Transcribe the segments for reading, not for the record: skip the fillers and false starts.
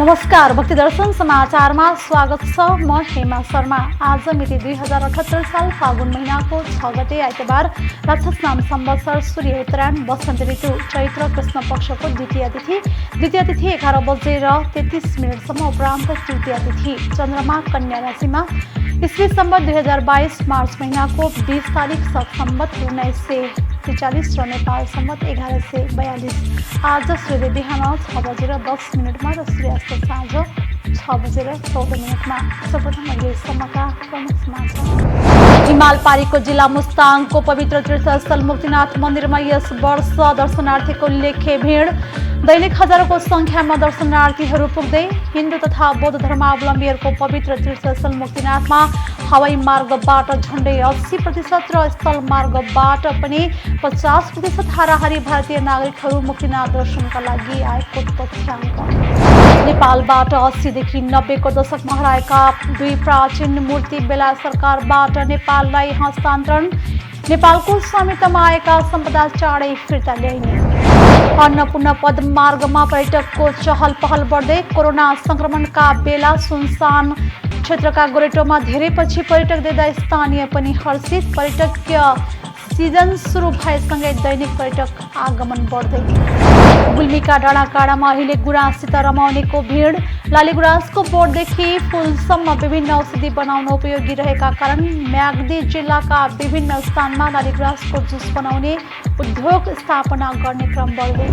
नमस्कार, भक्ति दर्शन समाचारमा स्वागत छ। म हेमा शर्मा। आज मिति 2078 साल फागुन महिनाको 6 गते आइतबार राक्षस नाम संवत्सर सूर्य उत्तरायण वसन्त ऋतु चैत्र कृष्ण पक्षको द्वितीय तिथि 11 बजेर 33 मिनटसम्म उपरान्त तृतीय तिथि चन्द्रमा कन्या राशिमा ईस्वी सम्वत 2022 मार्च महिनाको 20 तारिक सत सम्वत 1943 र नेपाल सम्वत 1142। आज सूर्य बिहान 6 बजेर 10 मिनटमा र सूर्यास्त साँझ 6 बजेर 14 मिनटमा। सर्वप्रथम अहिलेसम्मका प्रमुख समाचार। हिमाल पारीको जिल्ला मुस्ताङको पवित्र तीर्थस्थल मुक्तिनाथ मन्दिरमा यस वर्ष दर्शनार्थीको उल्लेख्य भिड। दैनिक हजारौंको संख्यामा दर्शनार्थीहरू पुग्दै हिन्दू तथा बौद्ध धर्मावलम्बीहरूको पवित्र तीर्थस्थल मुक्तिनाथमा हवाई मार्गबाट झण्डै 80% र स्थल मार्गबाट पनि 50% हाराहारी भारतीय नागरिकहरू मुक्तिनाथ दर्शनका लागि आएको तथ्याङ्क। नेपालबाट 80 देखि 90 को दशकमा हराएका 2 प्राचीन मूर्ति बेला सरकारबाट नेपाललाई हस्तान्तरण। नेपालको स्वामित्वमा आएका सम्पदा चाँडै फिर्ता ल्याइने। अन्नपूर्ण पदमार्गमा पर्यटकको चहल पहल बढ्दै। कोरोना संक्रमणका बेला सुनसान क्षेत्रका गोरेटोमा धेरै पछि पर्यटक देख्दा स्थानीय पनि हर्षित। पर्यटकीय सिजन सुरु भएसँगै दैनिक पर्यटक आगमन बढ्दै। गुल्मीका डाँडाकाँडामा अहिले गुराँससित रमाउनेको भिड। लालीगुराँसको बोटदेखि फुलसम्म विभिन्न औषधि बनाउन उपयोगी रहेका कारण म्याग्दी जिल्लाका विभिन्न स्थानमा लालीगुराँसको जुस बनाउने उद्योग स्थापना गर्ने क्रम बढ्दै।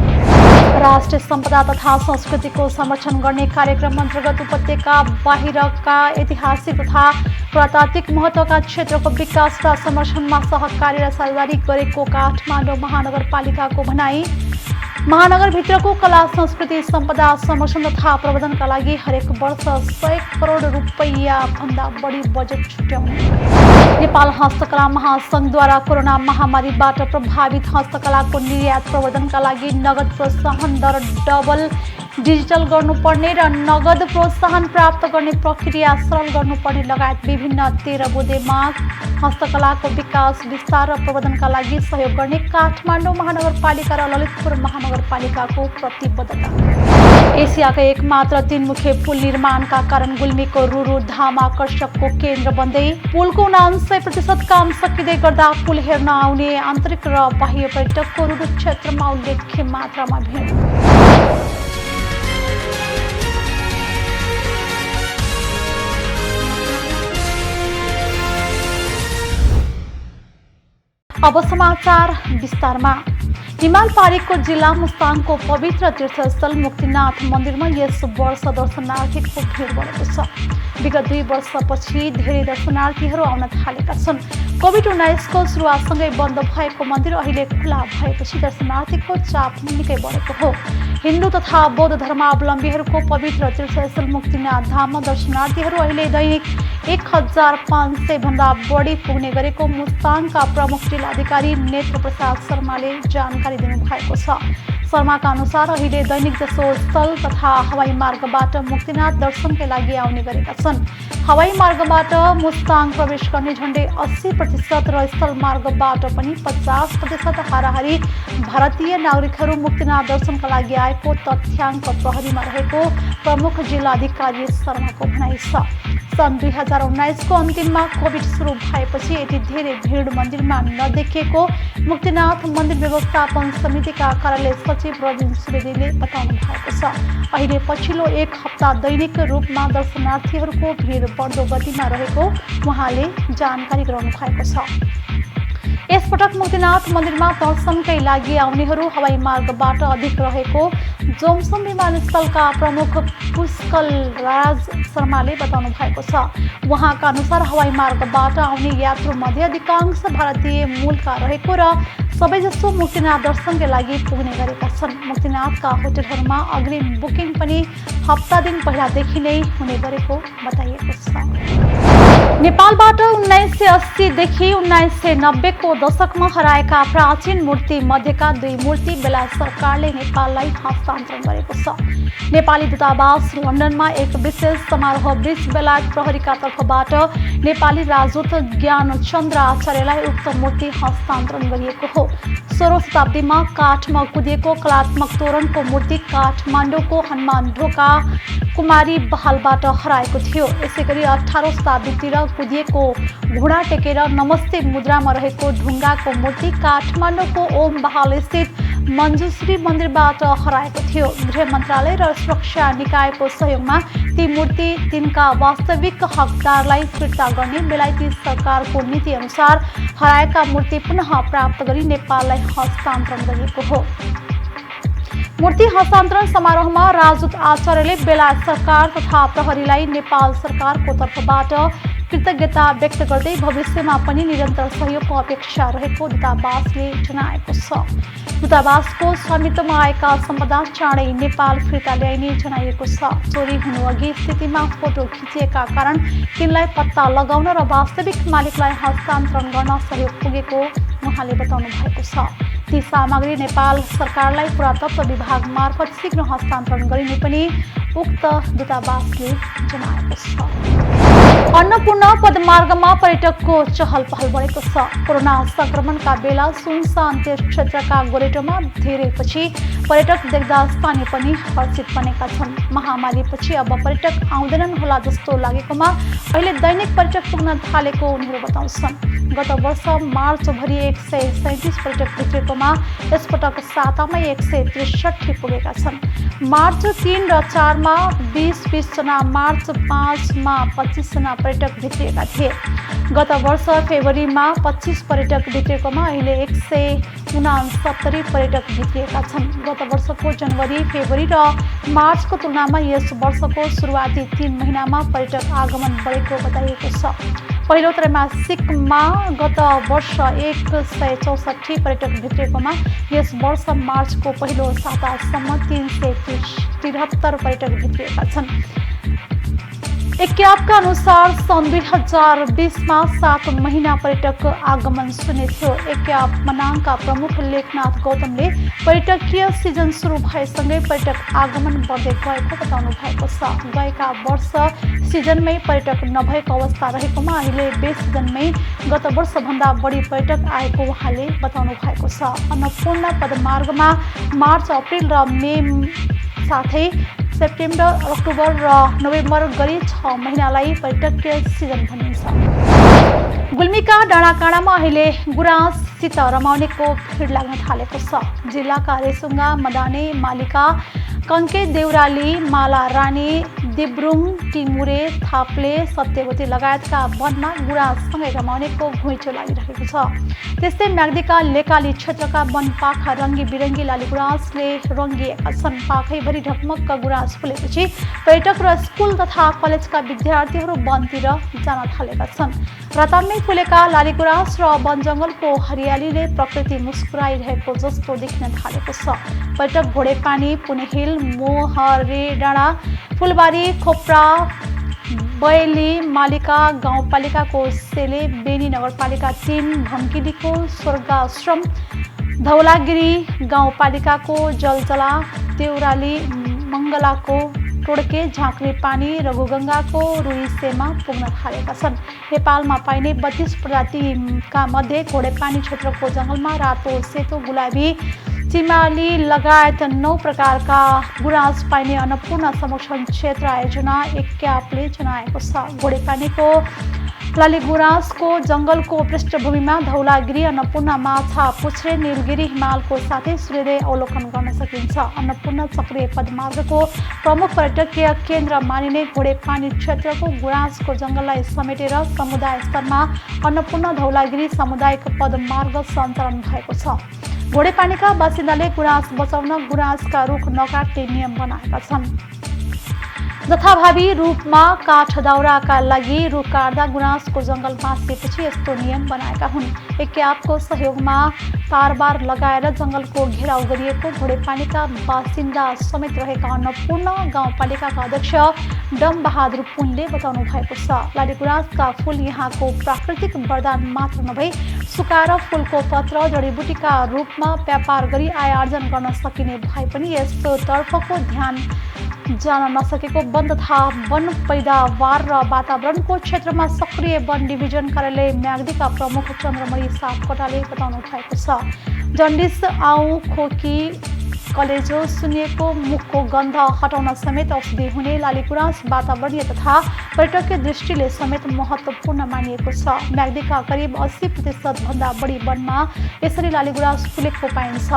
राष्ट्रिय सम्पदा तथा संस्कृतिको संरक्षण गर्ने कार्यक्रम अन्तर्गत उपत्यका बाहिरका ऐतिहासिक तथा पुरातात्विक महत्त्वका क्षेत्रको विकास तथा संरक्षणमा सहकारी र साझेदारी गरेको काठमाडौँ महानगरपालिकाको भनाई। महानगरभित्रको कला संस्कृति सम्पदा संरक्षण तथा प्रवर्धनका लागि हरेक वर्ष 100 करोड रुपैयाँ भन्दा बढी बजेट छुट्याउने। नेपाल हस्तकला महासङ्घद्वारा कोरोना महामारीबाट प्रभावित हस्तकलाको निर्यात प्रवर्धनका लागि नगद प्रोत्साहन दर डबल डिजिटल गर्नुपर्ने र नगद प्रोत्साहन प्राप्त गर्ने प्रक्रिया सरल गर्नुपर्ने लगायत विभिन्न 13 बुँदे माग। हस्तकलाको विकास विस्तार र प्रवर्धनका लागि सहयोग गर्ने काठमाडौँ महानगरपालिका र ललितपुर महानगरपालिकाको प्रतिबद्धता। एसियाका एकमात्र 3 मुखे पुल निर्माणका कारण गुल्मीको रुरु धाम आकर्षकको केन्द्र बन्दै। पुलको 79% काम सकिँदै गर्दा पुल हेर्न आउने आन्तरिक र बाह्य पर्यटकको रुरु क्षेत्रमा उल्लेख्य मात्रामा भिड। अब समाचार विस्तारमा। हिमाल पारीको जिल्ला मुस्ताङको पवित्र तीर्थस्थल मुक्तिनाथ मन्दिरमा यस वर्ष दर्शनार्थीको भिड बढेको छ। विगत 2 वर्षपछि धेरै दर्शनार्थीहरू आउन थालेका छन्। कोभिड-19 को सुरुवातसँगै बन्द भएको मन्दिर अहिले खुला भएपछि दर्शनार्थीको चाप निकै बढेको हो। हिन्दू तथा बौद्ध धर्मावलम्बीहरूको पवित्र तीर्थस्थल मुक्तिनाथ धाममा दर्शनार्थीहरू अहिले दैनिक 1500 भन्दा बढी पुग्ने गरेको मुस्ताङका प्रमुख जिल्लाधिकारी नेत्र प्रसाद शर्माले जानकारी दिनुभएको छ। शर्माका अनुसार अहिले दैनिक जसो स्थल तथा हवाई मार्गबाट मुक्तिनाथ दर्शनका लागि आउने गरेका छन्। हवाई मार्गबाट मुस्ताङ प्रवेश गर्ने झण्डै 80% र स्थल मार्गबाट पनि 50% हाराहारी भारतीय नागरिकहरू मुक्तिनाथ दर्शनका लागि आएको तथ्याङ्क प्रहरीमा रहेको प्रमुख जिल्लाधिकारी शर्माको भनाइ छ। सन् 2019 को अन्तिममा कोभिड सुरु भएपछि यति धेरै भिड मन्दिरमा नदेखिएको मुक्तिनाथ मन्दिर व्यवस्थापन समितिका कार्यालय सचिव रबिन सुवेदीले बताउनु भएको छ। अहिले पछिल्लो 1 हप्ता दैनिक रूपमा दर्शनार्थीहरूको भिड बढ्दो गतिमा रहेको उहाँले जानकारी गराउनु भएको छ। यसपटक मुक्तिनाथ मन्दिरमा दर्शनकै लागि आउनेहरू हवाई मार्गबाट अधिक रहेको जोमसोम विमानस्थलका प्रमुख पुष्कल राज शर्माले बताउनु भएको छ। उहाँका अनुसार हवाई मार्गबाट आउने यात्रुमध्ये अधिकांश भारतीय मूलका रहेको र सबैजसो मुक्तिनाथ दर्शनका लागि पुग्ने गरेका छन्। मुक्तिनाथका होटलहरूमा अग्रिम बुकिङ पनि हप्ता दिन पहिलादेखि नै हुने गरेको बताइएको छ। नेपालबाट 1980 देखि 1990 को दशकमा हराएका प्राचीन मूर्ति मध्येका 2 मूर्ति बेलायत सरकारले नेपाललाई हस्तान्तरण गरेको छ। नेपाली दूतावास लन्डनमा एक विशेष समारोहबीच बेलायत प्रहरीका तर्फबाट नेपाली राजदूत ज्ञानचन्द्र आचार्यलाई उक्त मूर्ति हस्तान्तरण गरिएको हो। 16औं शताब्दीमा काठमा कुदिएको कलात्मक तोरणको मूर्ति काठमाडौँको हनुमान ढोका कुमारी बहालबाट हराएको थियो। यसैगरी 18औं शताब्दीतिर कुदिएको घुँडा टेकेर नमस्ते मुद्रामा रहेको ढुङ्गाको मूर्ति काठमाडौँको ओम बहाल स्थित मञ्जुश्री मन्दिरबाट हराएको थियो। गृह मन्त्रालय र सुरक्षा निकायको सहयोगमा ती मूर्ति तिनका वास्तविक हकदारलाई फिर्ता गर्ने बेलायती सरकारको नीति अनुसार हराएका मूर्ति पुनः प्राप्त गरी नेपाललाई हस्तान्तरण गरिएको हो। मूर्ति हस्तान्तरण समारोहमा राजदूत आचार्यले बेलायत सरकार तथा प्रहरीलाई नेपाल सरकारको तर्फबाट कृतज्ञता व्यक्त गर्दै भविष्यमा पनि निरन्तर सहयोगको अपेक्षा रहेको दूतावासले जनाएको छ। दूतावासको स्वामित्वमा आएका सम्पदा चाँडै नेपाल फिर्ता ल्याइने जनाइएको छ। चोरी हुनुअघि स्थितिमा फोटो खिचिएका कारण तिनलाई पत्ता लगाउन र वास्तविक मालिकलाई हस्तान्तरण गर्न सहयोग पुगेको उहाँले बताउनु भएको छ। ती सामग्री नेपाल सरकारलाई पुरातत्व विभाग मार्फत शीघ्र हस्तान्तरण गरिने पनि उक्त दूतावासले जनाएको छ। अन्नपूर्ण पदमार्गमा पर्यटकको चहल पहल बढेको छ। कोरोना संक्रमणका बेला सुनसान त्यस क्षेत्रका गोरेटोमा धेरैपछि पर्यटक देख्दा स्थानीय पनि हर्षित बनेका छन्। महामारीपछि अब पर्यटक आउँदैनन् होला जस्तो लागेकोमा अहिले दैनिक पर्यटक पुग्न थालेको उनीहरू बताउँछन्। गत वर्ष मार्चभरि 137 पर्यटक भित्रिएकोमा यसपटक सातामै 163 पुगेका छन्। मार्च 3 र 4 मा 20 जना, मार्च 5 मा 25 जना पर्यटक भित्रिएका थिए। गत वर्ष फेब्रुअरीमा 25 पर्यटक भित्रिएकोमा अहिले 169 पर्यटक भित्रिएका छन्। गत वर्षको जनवरी, फेब्रुअरी र मार्चको तुलनामा यस वर्षको सुरुवाती 3 महिनामा पर्यटक आगमन बढेको बताइएको छ। पहिलो त्रैमासिकमा गत वर्ष 164 पर्यटक भित्रिएकोमा यस वर्ष मार्चको पहिलो सातासम्म 373 पर्यटक भित्रिएका छन्। एक्यापका अनुसार सन् 2020 मा 7 महिना पर्यटक आगमन शून्य थियो। एक्याप मनाङका प्रमुख लेखनाथ गौतमले पर्यटकीय सिजन सुरु भएसँगै पर्यटक आगमन बढ्दै गएको बताउनु भएको छ। गएका वर्ष सिजनमै पर्यटक नभएको अवस्था रहेकोमा अहिले बेसिजनमै गत वर्षभन्दा बढी पर्यटक आएको उहाँले बताउनु भएको छ। अन्नपूर्ण पदमार्गमा मार्च, अप्रिल र मे साथै सेप्टेम्बर, अक्टोबर र नोभेम्बर गरी 6 महिनालाई पर्यटकीय सिजन भनिन्छ। गुल्मीका डाँडाकाँडामा अहिले गुराँससित रमाउनेको भिड लाग्न थालेको छ। जिल्लाका रेसुङ्गा, मदाने, मालिका, कङ्के, देउराली, माला रानी, दिब्रुङ, टिमुरे, थाप्ले, सत्यवती लगायतका वनमा गुराँससँगै रमाउनेको घुइँचो लागिरहेको छ। त्यस्तै म्याग्दीका लेकाली क्षेत्रका वन पाखा रङ्गी बिरङ्गी लालीगुराँसले रङ्गिएका छन्। पाखैभरि ढकमक्क गुराँस फुलेपछि पर्यटक र स्कुल तथा कलेजका विद्यार्थीहरू वनतिर जान थालेका छन्। रतानमै फुलेका लालीगुराँस र वन जङ्गलको हरियालीले प्रकृति मुस्कुराइरहेको जस्तो देखिन थालेको छ। पर्यटक घोडेपानी, पुनेहिल, मोहरे डाँडा, फुलबारी, खोप्रा, बयली, मालिका गाउँपालिकाको सेले, बेनी नगरपालिका 3, भङ्किलीको स्वर्गाश्रम, धौलागिरी गाउँपालिकाको जलजला, देउराली, मङ्गलाको टोड्के, झाँक्री पानी, रघुगङ्गाको रुइसेमा पुग्न थालेका छन्। नेपालमा पाइने 32 प्रजातिका मध्ये घोडेपानी क्षेत्रको जङ्गलमा रातो, सेतो, गुलाबी, चिमाली लगायत 9 प्रकारका गुराँस पाइने अन्नपूर्ण संरक्षण क्षेत्र आयोजना एक्यापले जनाएको छ। घोडेपानीको लालीगुराँसको जङ्गलको पृष्ठभूमिमा धौलागिरी, अन्नपूर्ण, माछा पुच्छ्रे, नीलगिरी हिमालको साथै सूर्योदय अवलोकन गर्न सकिन्छ। अन्नपूर्ण चक्रीय पदमार्गको प्रमुख पर्यटकीय केन्द्र मानिने घोडेपानी क्षेत्रको गुराँसको जङ्गललाई समेटेर समुदाय स्तरमा अन्नपूर्ण धौलागिरी सामुदायिक पदमार्ग सञ्चालन भएको छ। घोडेपानीका बासिन्दाले गुराँस बचाउन गुराँसका रुख नकाट्ने नियम बनाएका छन्। जथाभावी रूपमा काठ दाउराका लागि रुख काट्दा गुराँसको जङ्गल मासिएपछि यस्तो नियम बनाएका हुन्। एकेआपको सहयोगमा तारबार लगाएर जङ्गलको घेराउ गरिएको घोडेपानीका बासिन्दा समेत रहेका अन्नपूर्ण गाउँपालिकाका अध्यक्ष डम बहादुर पुनले बताउनु भएको छ। लालीगुराँसका फूल यहाँको प्राकृतिक वरदान मात्र नभई सुकाएर फूलको पत्र जडीबुटीका रूपमा व्यापार गरी आय आर्जन गर्न सकिने भए पनि यस्तो तर्फको ध्यान जान नसकेको वन तथा वन पैदावार र वातावरणको क्षेत्रमा सक्रिय वन डिभिजन कार्यालय म्याग्दीका प्रमुख चन्द्रमणि सापकोटाले बताउनु भएको छ। जन्डिस, आउ, खोकी, कलेजो, सुनिएको मुखको गन्ध हटाउन समेत औषधि हुने लालीगुराँस वातावरणीय तथा पर्यटकीय दृष्टिले समेत महत्त्वपूर्ण मानिएको छ। म्याग्दीका करिब 80% भन्दा बढी वनमा यसरी लालीगुराँस फुलेको पाइन्छ।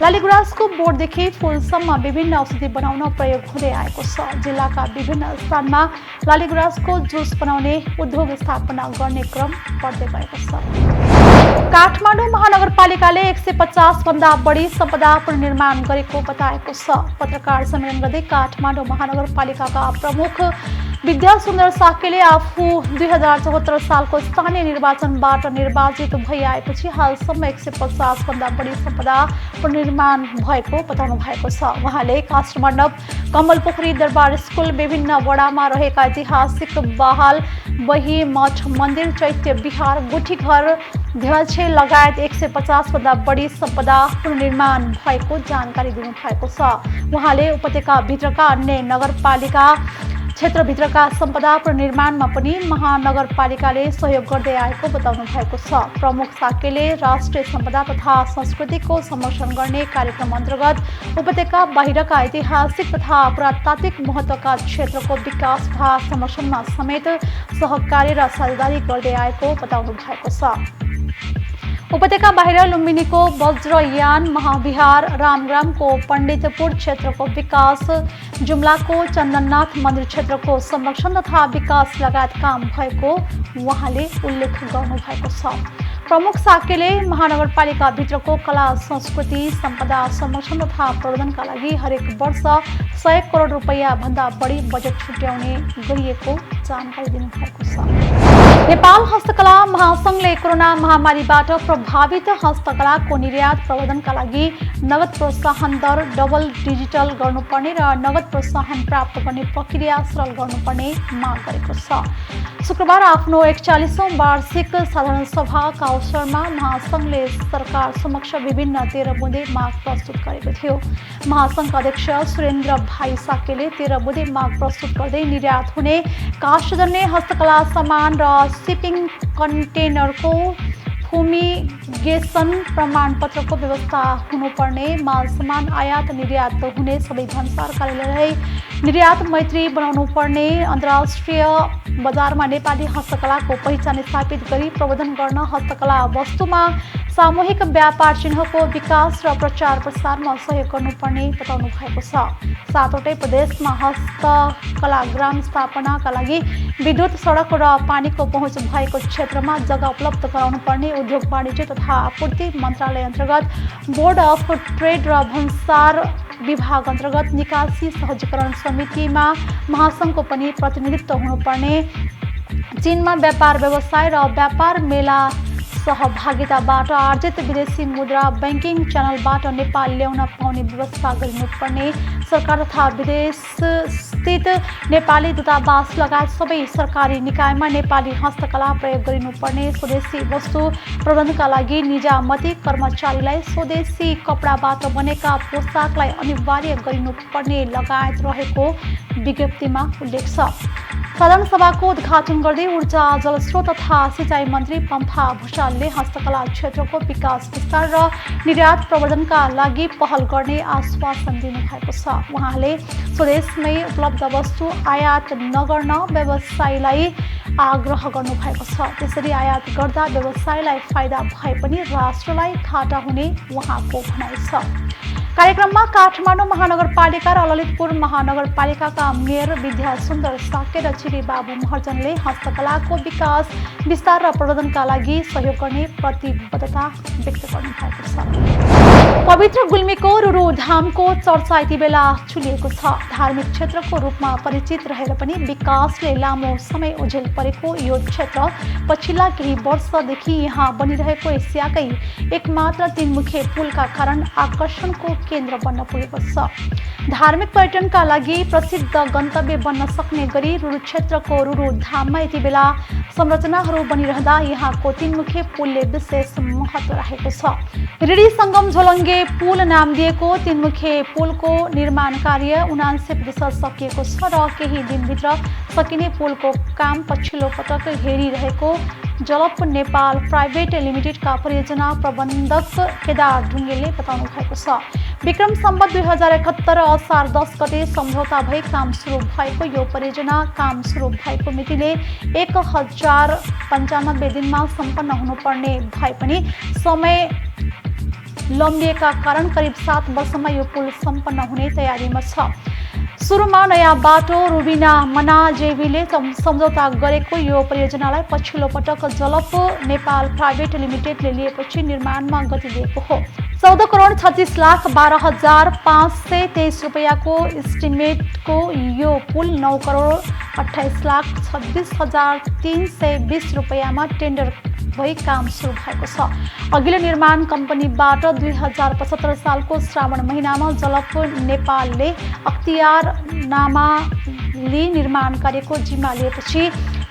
लालीगुराँसको बोटदेखि फूलसम्म विभिन्न औषधि बनाउन प्रयोग हुँदै आएको छ। जिल्लाका विभिन्न स्थानमा लालीगुराँसको जुस बनाउने उद्योग स्थापना गर्ने क्रम बढ्दै गएको छ। काठमाडौँ महानगरपालिकाले 150 भन्दा बढी सम्पदा पुनर्निर्माण गरेको बताएको छ। पत्रकार सम्मेलन गर्दै काठमाडौँ महानगरपालिकाका प्रमुख विद्यासुन्दर साकेले आफू 2074 सालको स्थानीय निर्वाचनबाट निर्वाचित भई आएपछि हालसम्म 150 भन्दा बढी सम्पदा पुनर्निर्माण भएको बताउनु भएको छ। उहाँले काष्ठमण्डप, कमलपोखरी, दरबार स्कुल, विभिन्न वडामा रहेका ऐतिहासिक बहाल, बही, मठ, मन्दिर, चैत्य विहार, गुठीघर, ध्वजे लगायत 150 भन्दा बढी सम्पदा पुनर्निर्माण भएको जानकारी दिनुभएको छ। उहाँले उपत्यकाभित्रका अन्य नगरपालिका क्षेत्रभित्रका सम्पदा पुनर्निर्माणमा पनि महानगरपालिकाले सहयोग गर्दै आएको बताउनु भएको छ। प्रमुख साकेले राष्ट्रिय सम्पदा तथा संस्कृतिको संरक्षण गर्ने कार्यक्रम अन्तर्गत उपत्यका बाहिरका ऐतिहासिक तथा पुरातात्विक महत्त्वका क्षेत्रको विकास तथा संरक्षणमा समेत सहकार्य र साझेदारी गर्दै आएको बताउनु भएको छ। उपत्यका बाहिर लुम्बिनीको वज्रयान महाविहार, रामग्रामको पण्डितपुर क्षेत्रको विकास, जुम्लाको चन्दननाथ मन्दिर क्षेत्रको संरक्षण तथा विकास लगायत काम भएको उहाँले उल्लेख गर्नुभएको छ। प्रमुख साकेले महानगरपालिकाभित्रको कला संस्कृति सम्पदा संरक्षण तथा प्रवर्धनका लागि हरेक वर्ष 100 करोड रुपैयाँ भन्दा बढी बजेट छुट्याउने गरिएको जानकारी दिनुभएको छ। नेपाल हस्तकला महासङ्घले कोरोना महामारीबाट प्रभावित हस्तकलाको निर्यात प्रवर्धनका लागि नगद प्रोत्साहन दर डबल डिजिटल गर्नुपर्ने र नगद प्रोत्साहन प्राप्त गर्ने प्रक्रिया सरल गर्नुपर्ने माग गरेको छ। शुक्रबार आफ्नो 41औं वार्षिक साधारण सभाका अवसरमा महासङ्घले सरकार समक्ष विभिन्न 13 बुँदे माग प्रस्तुत गरेको थियो। महासङ्घका अध्यक्ष सुरेन्द्र भाइ साकेले 13 बुँदे माग प्रस्तुत गर्दै निर्यात हुने काष्ठजन्य हस्तकला सामान र शिपिङ कन्टेनरको फुमिगेसन प्रमाणपत्रको व्यवस्था हुनुपर्ने, माल सामान आयात निर्यात हुने सबै भन्सार कार्यालयलाई निर्यात मैत्री बनाउनु पर्ने, अन्तर्राष्ट्रिय बजारमा नेपाली हस्तकलाको पहिचान स्थापित गरी प्रवर्धन गर्न हस्तकला वस्तुमा सामूहिक व्यापार चिन्हको विकास र प्रचार प्रसारमा सहयोग गर्नुपर्ने बताउनु भएको छ। 7वटै प्रदेशमा हस्तकला ग्राम स्थापनाका लागि विद्युत, सडक र पानीको पहुँच भएको क्षेत्रमा जग्गा उपलब्ध गराउनु पर्ने, उद्योग वाणिज्य तथा आपूर्ति मन्त्रालय अन्तर्गत बोर्ड अफ ट्रेड र भन्सार विभाग अन्तर्गत निकासी सहजीकरण समितिमा महासङ्घको पनि प्रतिनिधित्व हुनुपर्ने, चीनमा व्यापार व्यवसाय र व्यापार मेला सहभागिताबाट आर्जित विदेशी मुद्रा बैंकिङ च्यानलबाट नेपाल ल्याउन पाउने व्यवस्था गरिनुपर्ने, सरकार तथा विदेश स्थित नेपाली दूतावास लगायत सबै सरकारी निकायमा नेपाली हस्तकला प्रयोग गरिनुपर्ने, स्वदेशी वस्तु प्रबन्धनका लागि निजामती कर्मचारीलाई स्वदेशी कपडाबाट बनेका पोसाकलाई अनिवार्य गरिनुपर्ने लगायत रहेको विज्ञप्तिमा उल्लेख छ। साधारण सभाको उद्घाटन गर्दै ऊर्जा, जलस्रोत तथा सिँचाइ मन्त्री पम्फा भुषालले हस्तकला क्षेत्रको विकास विस्तार र निर्यात प्रवर्धनका लागि पहल गर्ने आश्वासन दिनुभएको छ। उहाँले स्वदेशमै उपलब्ध वस्तु आयात नगर्न व्यवसायीलाई आग्रह गर्नुभएको छ। त्यसरी आयात गर्दा व्यवसायलाई फाइदा भए पनि राष्ट्रलाई घाटा हुने उहाँको भनाइ छ। कार्यक्रममा काठमाडौँ महानगरपालिका र ललितपुर महानगरपालिकाका मेयर विद्यासुन्दर साके र चिरी बाबु महर्जनले हस्तकलाको विकास विस्तार र प्रवर्धनका लागि सहयोग गर्ने प्रतिबद्धता व्यक्त गर्नुभएको छ। पवित्र गुल्मीको रुरु धामको चर्चा यति बेला चुलिएको छ। धार्मिक क्षेत्रको रूपमा परिचित रहेर पनि विकासले लामो समय ओझेल परेको यो क्षेत्र पछिल्ला केही वर्षदेखि यहाँ बनिरहेको एसियाकै एकमात्र तीनमुखे पुलका कारण आकर्षणको केन्द्र बन्न पुगेको छ। धार्मिक पर्यटनका लागि प्रसिद्ध गन्तव्य बन्न सक्ने गरी रुरु क्षेत्रको रुरु धाममा यति बेला संरचनाहरू बनिरहँदा यहाँको तीनमुखे पुलले विशेष महत्त्व राखेको छ। रिडी सङ्गम झोलङ्गे पुल नाम दिएको तीनमुखे पुलको निर्माण कार्य 79% सकिएको छ र केही दिनभित्र सकिने पुलको काम पछिल्लो पटक हेरिरहेको जलप नेपाल प्राइभेट लिमिटेडका परियोजना प्रबन्धक केदार ढुङ्गेलले बताउनु भएको छ। विक्रम सम्वत 2071 असार 10 गते सम्झौता भई काम सुरु भएको यो परियोजना काम सुरु भएको मितिले 1095 दिनमा सम्पन्न हुनुपर्ने भए पनि समय लम्बिएका कारण करिब 7 वर्षमा यो पुल सम्पन्न हुने तयारीमा छ। सुरुमा नयाँ बाटो रुबिना मनाजेवीले सम्झौता गरेको यो परियोजनालाई पछिल्लो पटक जलप नेपाल प्राइभेट लिमिटेडले लिएपछि निर्माणमा गति दिएको हो। 14 करोड 36 लाख 12,523 रुपैयाँको इस्टिमेटको यो पुल 9 करोड 28 लाख 26,320 रुपैयाँमा टेन्डर भई काम सुरु भएको छ। अघिल्लो निर्माण कम्पनीबाट 2075 सालको श्रावण महिनामा जलप नेपालले अख्तियारनामा लिई निर्माण कार्यको जिम्मा लिएपछि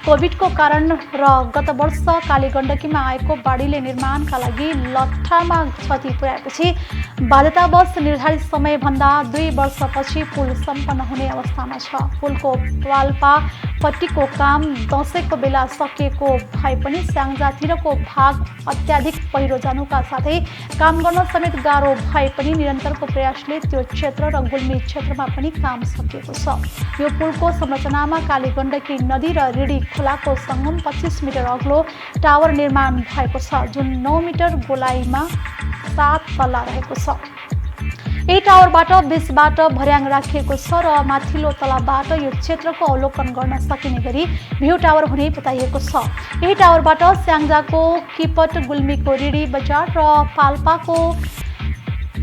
कोभिडको कारण र गत वर्ष कालीगण्डकीमा आएको बाढीले निर्माणका लागि लट्ठामा क्षति पुर्याएपछि बाध्यतावश निर्धारित समयभन्दा 2 वर्षपछि पुल सम्पन्न हुने अवस्थामा छ। पुलको पाल्पा पट्टीको काम दशैंको बेला सकिएको भए पनि स्याङ्जातिरको भाग अत्याधिक पहिरो जानुका साथै काम गर्न समेत गाह्रो भए पनि निरन्तरको प्रयासले त्यो क्षेत्र र गुल्मी क्षेत्रमा पनि काम सकिएको छ। यो पुलको संरचनामा कालीगण्डकी नदी र रिडी खोलाको सङ्गम 25 मिटर अग्लो टावर निर्माण भएको छ, जुन 9 मिटर गोलाइमा 7 तल्ला रहेको छ। यही टावरबाट 20बाट भर्याङ राखिएको छ र माथिल्लो तलाबाट यो क्षेत्रको अवलोकन गर्न सकिने गरी भ्यू टावर हुने बताइएको छ। यही टावरबाट स्याङ्जाको किपट, गुल्मीको रिडी बजार र पाल्पाको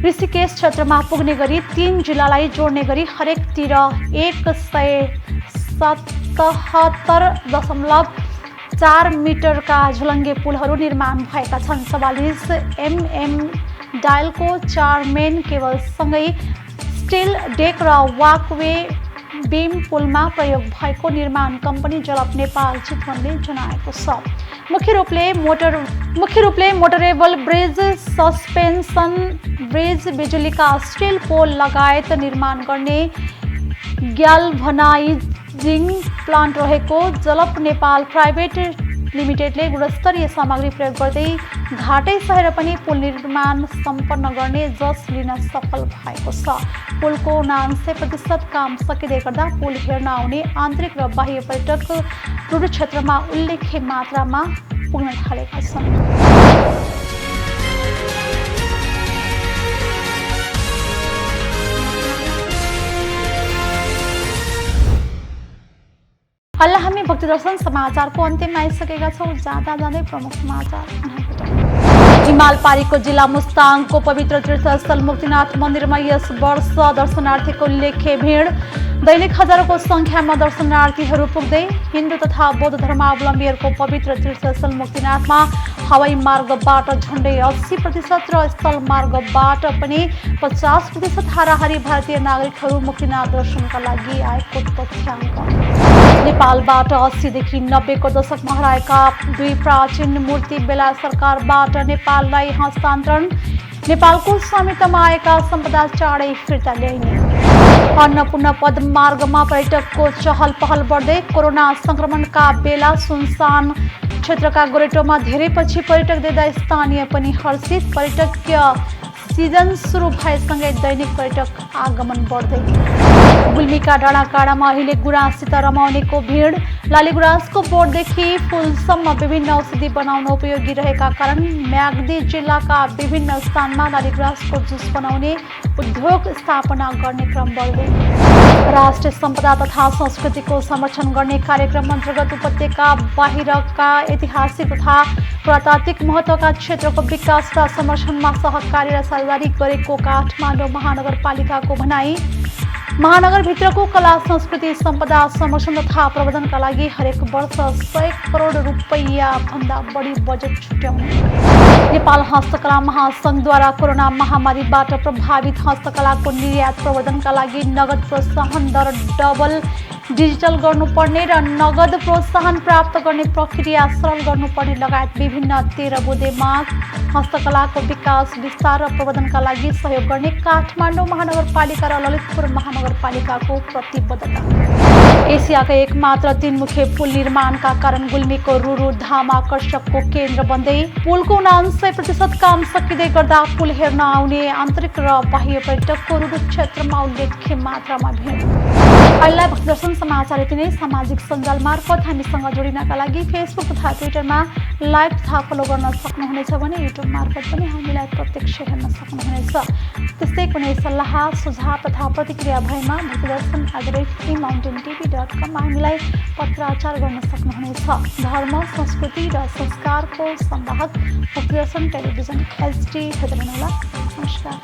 ऋषिकेश क्षेत्रमा पुग्ने गरी 3 जिल्लालाई जोड्ने गरी हरेकतिर 177.4 मिटरका झुलङ्गे पुलहरू निर्माण भएका छन्। 44 mm डायलको 4 मेन केबलसँगै स्टिल डेक र वाकवे बीम पुलमा प्रयोग भएको निर्माण कम्पनी जलप नेपाल चितवनले जनाएको छ। मुख्य रूपले मोटरेबल ब्रिज, सस्पेन्सन ब्रिज, बिजुलीका स्टिल पोल लगायत निर्माण गर्ने ग्याल्भनाइजिङ प्लान्ट रहेको जलप नेपाल प्राइभेट लिमिटेडले गुणस्तरीय सामग्री प्रयोग गर्दै घाटै सहेर पनि पुल निर्माण सम्पन्न गर्ने जस लिन सफल भएको छ। पुलको 79% काम सकिँदै गर्दा पुल हेर्न आउने आन्तरिक र बाह्य पर्यटक रुरु क्षेत्रमा उल्लेख्य मात्रामा पुग्न थालेका छन्। अहिले हामी भक्ति दर्शन समाचारको अन्त्यमा आइसकेका छौँ। जाँदा जाँदै प्रमुख समाचार हिमाल पारीको जिल्ला मुस्ताङको पवित्र तीर्थस्थल मुक्तिनाथ मन्दिरमा यस वर्ष दर्शनार्थीको उल्लेख्य भिड। दैनिक हजारौंको सङ्ख्यामा दर्शनार्थीहरू पुग्दै हिन्दू तथा बौद्ध धर्मावलम्बीहरूको पवित्र तीर्थस्थल मुक्तिनाथमा हवाई मार्गबाट झन्डै 80% र स्थल मार्गबाट पनि 50% हाराहारी भारतीय नागरिकहरू मुक्तिनाथ दर्शनका लागि आएको तथ्याङ्क। नेपालबाट 80 देखि 90 को दशकमा हराएका 2 प्राचीन मूर्ति बेला सरकारबाट नेपाललाई हस्तान्तरण। नेपालको स्वामित्वमा आएका सम्पदा चाँडै फिर्ता ल्याइने। अन्नपूर्ण पदमार्गमा पर्यटकको चहल पहल बढ्दै। कोरोना संक्रमणका बेला सुनसान क्षेत्रका गोरेटोमा धेरै पछि पर्यटक देख्दा स्थानीय पनि हर्षित। पर्यटकीय सिजन सुरु भएसँगै दैनिक पर्यटक आगमन बढ्दै। गुल्मीका डाँडाकाँडामा अहिले गुराँससित रमाउनेको भिड। लालीगुराँसको बोटदेखि पुलसम्म विभिन्न औषधि बनाउन उपयोगी रहेका कारण म्याग्दी जिल्लाका विभिन्न स्थानमा लालीगुराँसको जुस बनाउने उद्योग स्थापना गर्ने क्रम बढ्दै। राष्ट्रिय सम्पदा तथा संस्कृतिको संरक्षण गर्ने कार्यक्रम अन्तर्गत उपत्यका बाहिरका ऐतिहासिक तथा पुरातात्विक महत्त्वका क्षेत्रको विकास र संरक्षणमा सहकारी र साझेदारी गरेको काठमाडौँ महानगरपालिकाको भनाई। महानगरभित्रको कला संस्कृति सम्पदा संरक्षण तथा प्रवर्धनका लागि हरेक वर्ष 100 करोड रुपैयाँ भन्दा बढी बजेट छुट्याउने। नेपाल हस्तकला महासङ्घद्वारा कोरोना महामारीबाट प्रभावित हस्तकलाको निर्यात प्रवर्धनका लागि नगद प्रोत्साहन दर डबल डिजिटल गर्नुपर्ने र नगद प्रोत्साहन प्राप्त गर्ने प्रक्रिया सरल गर्नुपर्ने लगायत विभिन्न 13 बुँदे माग हस्तकलाको विकास विस्तार र प्रवर्धनका लागि सहयोग गर्ने काठमाडौँ महानगरपालिका र ललितपुर महानगरपालिकाको प्रतिबद्धता। एसियाका एकमात्र 3 मुखे पुल निर्माणका कारण गुल्मीको रुरु धाम आकर्षकको केन्द्र बन्दै पुलको 79% काम सकिँदै गर्दा पुल हेर्न आउने आन्तरिक र बाह्य पर्यटकको रुरु क्षेत्रमा उल्लेख्य मात्रामा भिड। अहिलेलाई भक्तदर्शन समाचार यति नै। सामाजिक सञ्जाल मार्फत हामीसँग जोडिनका लागि फेसबुक तथा ट्विटरमा लाइक तथा फलो गर्न सक्नुहुनेछ भने युट्युब मार्फत पनि हामीलाई प्रत्यक्ष हेर्न सक्नुहुनेछ। त्यस्तै कुनै सल्लाह सुझाव तथा प्रतिक्रिया भएमा भक्तदर्शन@mountaintv.com हामीलाई पत्राचार गर्न सक्नुहुनेछ। धर्म संस्कृति र संस्कारको संवाहक भक्तदर्शन टेलिभिजन HD हेर्दै हुनुहोला। नमस्कार।